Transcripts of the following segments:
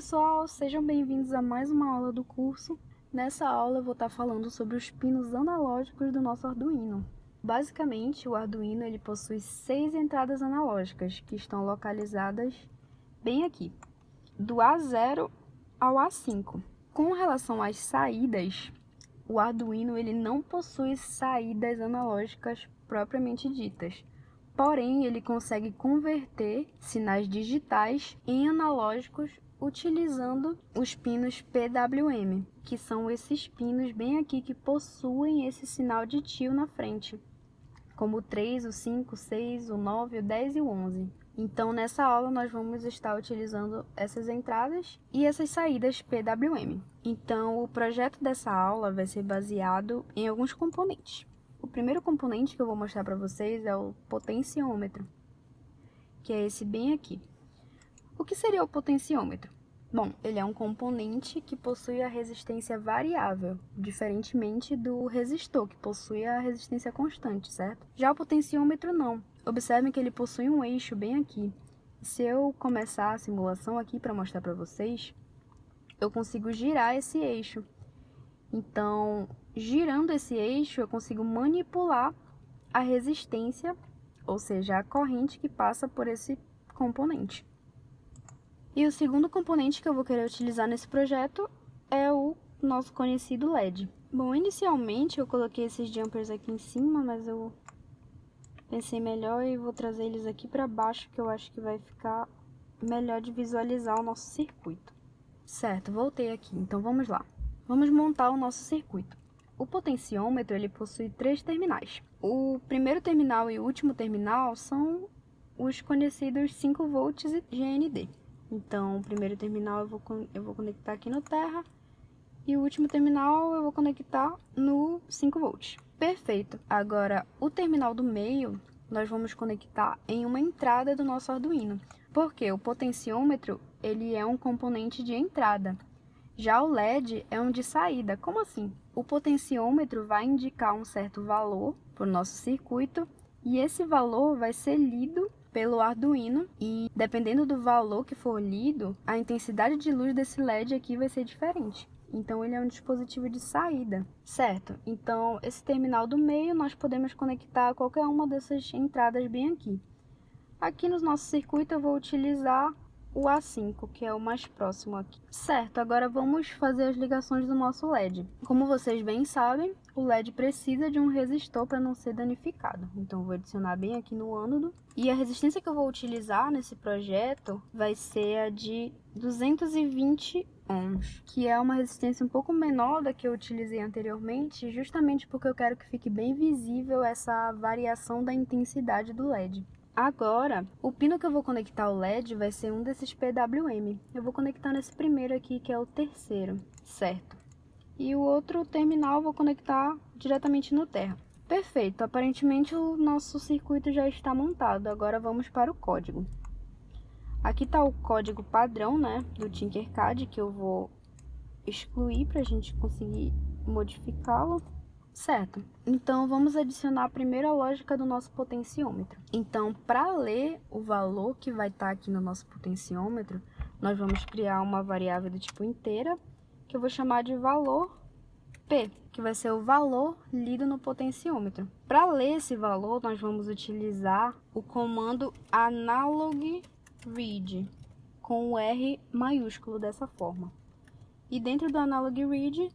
pessoal, sejam bem-vindos a mais uma aula do curso. Nessa aula eu vou estar falando sobre os pinos analógicos do nosso Arduino. Basicamente, o Arduino ele possui 6 entradas analógicas que estão localizadas bem aqui, do A0 ao A5. Com relação às saídas, o Arduino ele não possui saídas analógicas propriamente ditas. Porém, ele consegue converter sinais digitais em analógicos utilizando os pinos PWM, que são esses pinos bem aqui que possuem esse sinal de tio na frente, como o 3, o 5, o 6, o 9, o 10 e o 11. Então, nessa aula, nós vamos estar utilizando essas entradas e essas saídas PWM. Então, o projeto dessa aula vai ser baseado em alguns componentes. O primeiro componente que eu vou mostrar para vocês é o potenciômetro, que é esse bem aqui. O que seria o potenciômetro? Bom, ele é um componente que possui a resistência variável, diferentemente do resistor, que possui a resistência constante, certo? Já o potenciômetro não. Observem que ele possui um eixo bem aqui. Se eu começar a simulação aqui para mostrar para vocês, eu consigo girar esse eixo. Então, girando esse eixo, eu consigo manipular a resistência, ou seja, a corrente que passa por esse componente. E o segundo componente que eu vou querer utilizar nesse projeto é o nosso conhecido LED. Bom, inicialmente eu coloquei esses jumpers aqui em cima, mas eu pensei melhor e vou trazer eles aqui para baixo, que eu acho que vai ficar melhor de visualizar o nosso circuito. Certo, voltei aqui, então vamos lá. Vamos montar o nosso circuito. O potenciômetro ele possui 3 terminais. O primeiro terminal e o último terminal são os conhecidos 5 volts e GND. Então, o primeiro terminal eu vou conectar aqui no terra e o último terminal eu vou conectar no 5 volts. Perfeito. Agora, o terminal do meio nós vamos conectar em uma entrada do nosso Arduino, porque o potenciômetro ele é um componente de entrada. Já o LED é um de saída. Como assim? O potenciômetro vai indicar um certo valor para o nosso circuito e esse valor vai ser lido pelo Arduino e, dependendo do valor que for lido, a intensidade de luz desse LED aqui vai ser diferente. Então, ele é um dispositivo de saída, certo? Então, esse terminal do meio nós podemos conectar a qualquer uma dessas entradas bem aqui. Aqui no nosso circuito eu vou utilizar o A5, que é o mais próximo aqui. Certo, agora vamos fazer as ligações do nosso LED. Como vocês bem sabem, o LED precisa de um resistor para não ser danificado. Então, eu vou adicionar bem aqui no ânodo. E a resistência que eu vou utilizar nesse projeto vai ser a de 220 ohms, que é uma resistência um pouco menor da que eu utilizei anteriormente, justamente porque eu quero que fique bem visível essa variação da intensidade do LED. Agora, o pino que eu vou conectar o LED vai ser um desses PWM. Eu vou conectar nesse primeiro aqui, que é o terceiro, certo? E o outro terminal eu vou conectar diretamente no terra. Perfeito, aparentemente o nosso circuito já está montado. Agora vamos para o código. Aqui está o código padrão, né, do Tinkercad, que eu vou excluir para a gente conseguir modificá-lo. Certo, então vamos adicionar a primeira lógica do nosso potenciômetro. Então, para ler o valor que vai estar aqui no nosso potenciômetro, nós vamos criar uma variável do tipo inteira, que eu vou chamar de valor P, que vai ser o valor lido no potenciômetro. Para ler esse valor, nós vamos utilizar o comando analog read, com o R maiúsculo dessa forma. E dentro do analog read,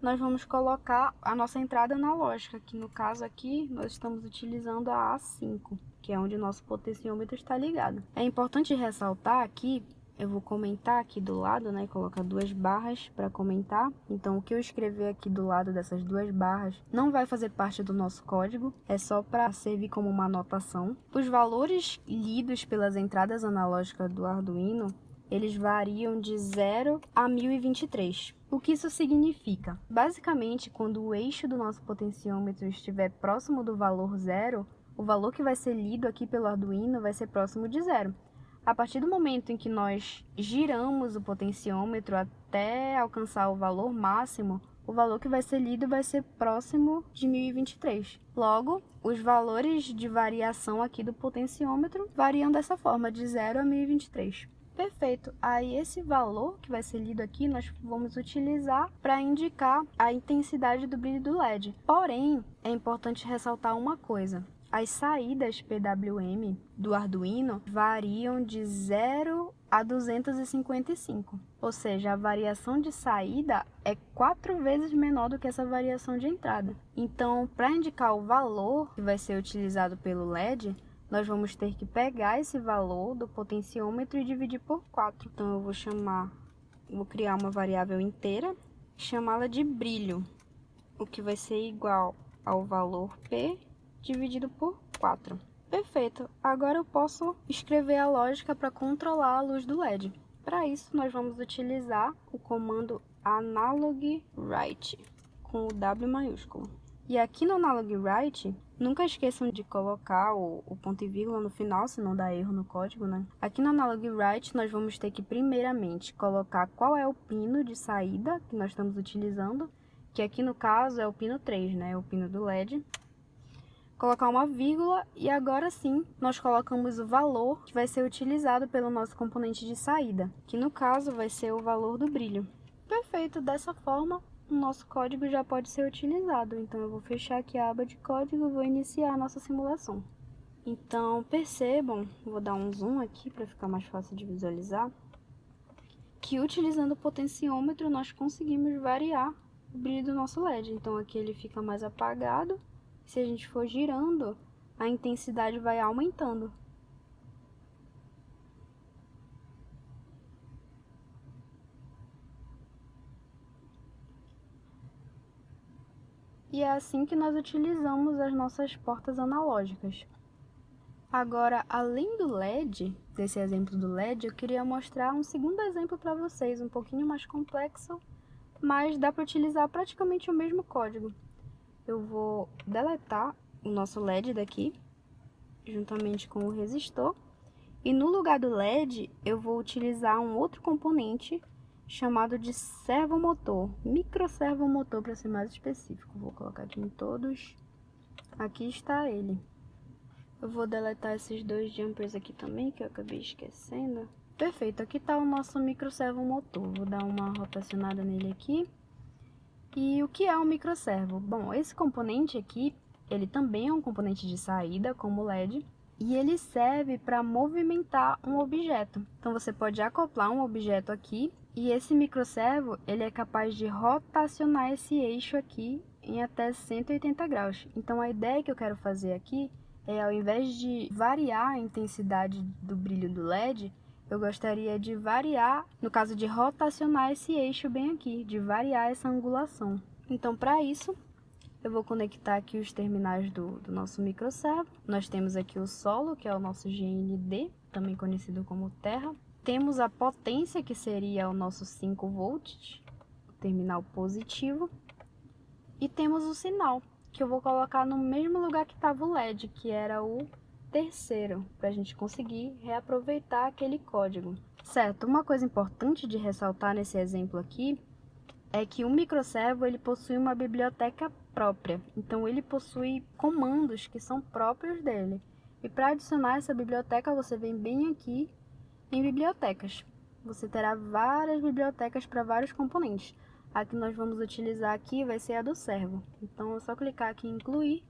nós vamos colocar a nossa entrada analógica, que no caso aqui nós estamos utilizando a A5, que é onde o nosso potenciômetro está ligado. É importante ressaltar aqui, eu vou comentar aqui do lado, né, colocar 2 barras para comentar. Então, o que eu escrever aqui do lado dessas 2 barras não vai fazer parte do nosso código, é só para servir como uma anotação. Os valores lidos pelas entradas analógicas do Arduino, eles variam de 0 a 1023. O que isso significa? Basicamente, quando o eixo do nosso potenciômetro estiver próximo do valor 0, o valor que vai ser lido aqui pelo Arduino vai ser próximo de 0. A partir do momento em que nós giramos o potenciômetro até alcançar o valor máximo, o valor que vai ser lido vai ser próximo de 1023. Logo, os valores de variação aqui do potenciômetro variam dessa forma, de 0 a 1023. Perfeito. Aí esse valor que vai ser lido aqui, nós vamos utilizar para indicar a intensidade do brilho do LED. Porém, é importante ressaltar uma coisa. As saídas PWM do Arduino variam de 0 a 255. Ou seja, a variação de saída é 4 vezes menor do que essa variação de entrada. Então, para indicar o valor que vai ser utilizado pelo LED, nós vamos ter que pegar esse valor do potenciômetro e dividir por 4. Então, eu vou criar uma variável inteira e chamá-la de brilho, o que vai ser igual ao valor P dividido por 4. Perfeito. Agora eu posso escrever a lógica para controlar a luz do LED. Para isso, nós vamos utilizar o comando analogwrite, com o W maiúsculo. E aqui no analogwrite, nunca esqueçam de colocar o ponto e vírgula no final, senão dá erro no código, né? Aqui no analogwrite, nós vamos ter que, primeiramente, colocar qual é o pino de saída que nós estamos utilizando, que aqui no caso é o pino 3, né? O pino do LED. Colocar uma vírgula e agora sim nós colocamos o valor que vai ser utilizado pelo nosso componente de saída, que no caso vai ser o valor do brilho. Perfeito, dessa forma o nosso código já pode ser utilizado. Então eu vou fechar aqui a aba de código e vou iniciar a nossa simulação. Então percebam, vou dar um zoom aqui para ficar mais fácil de visualizar, que utilizando o potenciômetro nós conseguimos variar o brilho do nosso LED. Então aqui ele fica mais apagado. Se a gente for girando, a intensidade vai aumentando. E é assim que nós utilizamos as nossas portas analógicas. Agora, além do LED, desse exemplo do LED, eu queria mostrar um segundo exemplo para vocês, um pouquinho mais complexo, mas dá para utilizar praticamente o mesmo código. Eu vou deletar o nosso LED daqui, juntamente com o resistor. E no lugar do LED, eu vou utilizar um outro componente chamado de servomotor, microservomotor para ser mais específico. Vou colocar aqui em todos. Aqui está ele. Eu vou deletar esses dois jumpers aqui também, que eu acabei esquecendo. Perfeito, aqui está o nosso microservomotor. Vou dar uma rotacionada nele aqui. E o que é um microservo? Bom, esse componente aqui, ele também é um componente de saída, como o LED, e ele serve para movimentar um objeto. Então, você pode acoplar um objeto aqui, e esse microservo, ele é capaz de rotacionar esse eixo aqui em até 180 graus. Então, a ideia que eu quero fazer aqui é, ao invés de variar a intensidade do brilho do LED, eu gostaria de variar, no caso de rotacionar esse eixo bem aqui, de variar essa angulação. Então, para isso, eu vou conectar aqui os terminais do nosso microservo. Nós temos aqui o solo, que é o nosso GND, também conhecido como terra. Temos a potência, que seria o nosso 5 volts, o terminal positivo. E temos o sinal, que eu vou colocar no mesmo lugar que estava o LED, que era o terceiro, para a gente conseguir reaproveitar aquele código. Certo, uma coisa importante de ressaltar nesse exemplo aqui é que o microservo ele possui uma biblioteca própria, então ele possui comandos que são próprios dele. E para adicionar essa biblioteca, você vem bem aqui em bibliotecas. Você terá várias bibliotecas para vários componentes. A que nós vamos utilizar aqui vai ser a do servo. Então é só clicar aqui em incluir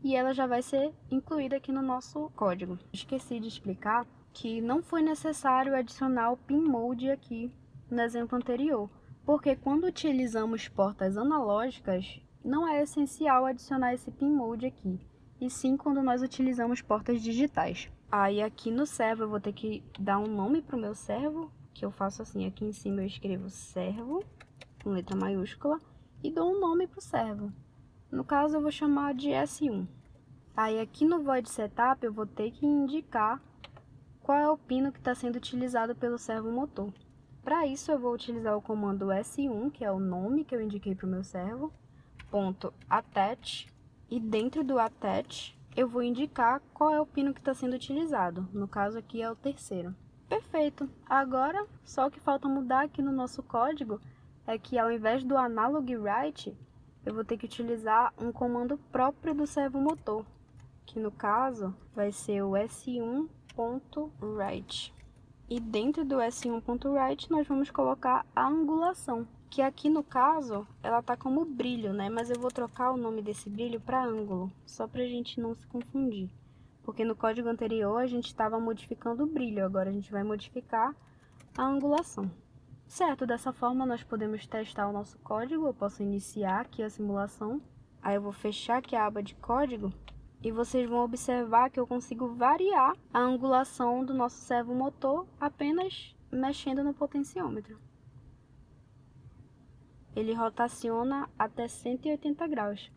e ela já vai ser incluída aqui no nosso código. Esqueci de explicar que não foi necessário adicionar o pin mode aqui no exemplo anterior, porque quando utilizamos portas analógicas, não é essencial adicionar esse pin mode aqui, e sim quando nós utilizamos portas digitais. Aí aqui no servo eu vou ter que dar um nome para o meu servo, que eu faço assim, aqui em cima eu escrevo servo, com letra maiúscula, e dou um nome para o servo. No caso, eu vou chamar de S1. Aí, aqui no Void Setup, eu vou ter que indicar qual é o pino que está sendo utilizado pelo servomotor. Para isso, eu vou utilizar o comando S1, que é o nome que eu indiquei para o meu servo, ponto attach, e dentro do attach, eu vou indicar qual é o pino que está sendo utilizado. No caso, aqui é o terceiro. Perfeito! Agora, só o que falta mudar aqui no nosso código é que, ao invés do analogwrite, eu vou ter que utilizar um comando próprio do servomotor, que no caso vai ser o S1.write. E dentro do S1.write nós vamos colocar a angulação, que aqui no caso ela tá como brilho, né? Mas eu vou trocar o nome desse brilho para ângulo, só pra gente não se confundir. Porque no código anterior a gente estava modificando o brilho, agora a gente vai modificar a angulação. Certo, dessa forma nós podemos testar o nosso código. Eu posso iniciar aqui a simulação, aí eu vou fechar aqui a aba de código e vocês vão observar que eu consigo variar a angulação do nosso servomotor apenas mexendo no potenciômetro. Ele rotaciona até 180 graus.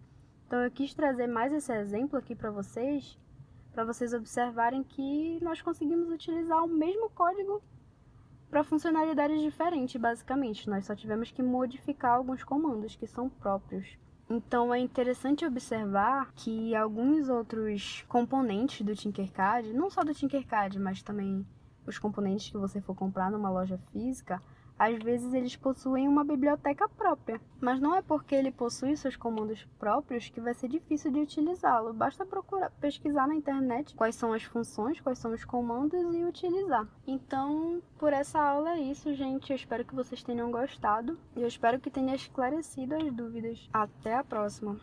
Então eu quis trazer mais esse exemplo aqui para vocês observarem que nós conseguimos utilizar o mesmo código para funcionalidades diferentes, basicamente. Nós só tivemos que modificar alguns comandos que são próprios. Então é interessante observar que alguns outros componentes do Tinkercad, não só do Tinkercad, mas também os componentes que você for comprar numa loja física, às vezes eles possuem uma biblioteca própria. Mas não é porque ele possui seus comandos próprios que vai ser difícil de utilizá-lo. Basta pesquisar na internet quais são as funções, quais são os comandos e utilizar. Então, por essa aula é isso, gente. Eu espero que vocês tenham gostado e eu espero que tenha esclarecido as dúvidas. Até a próxima!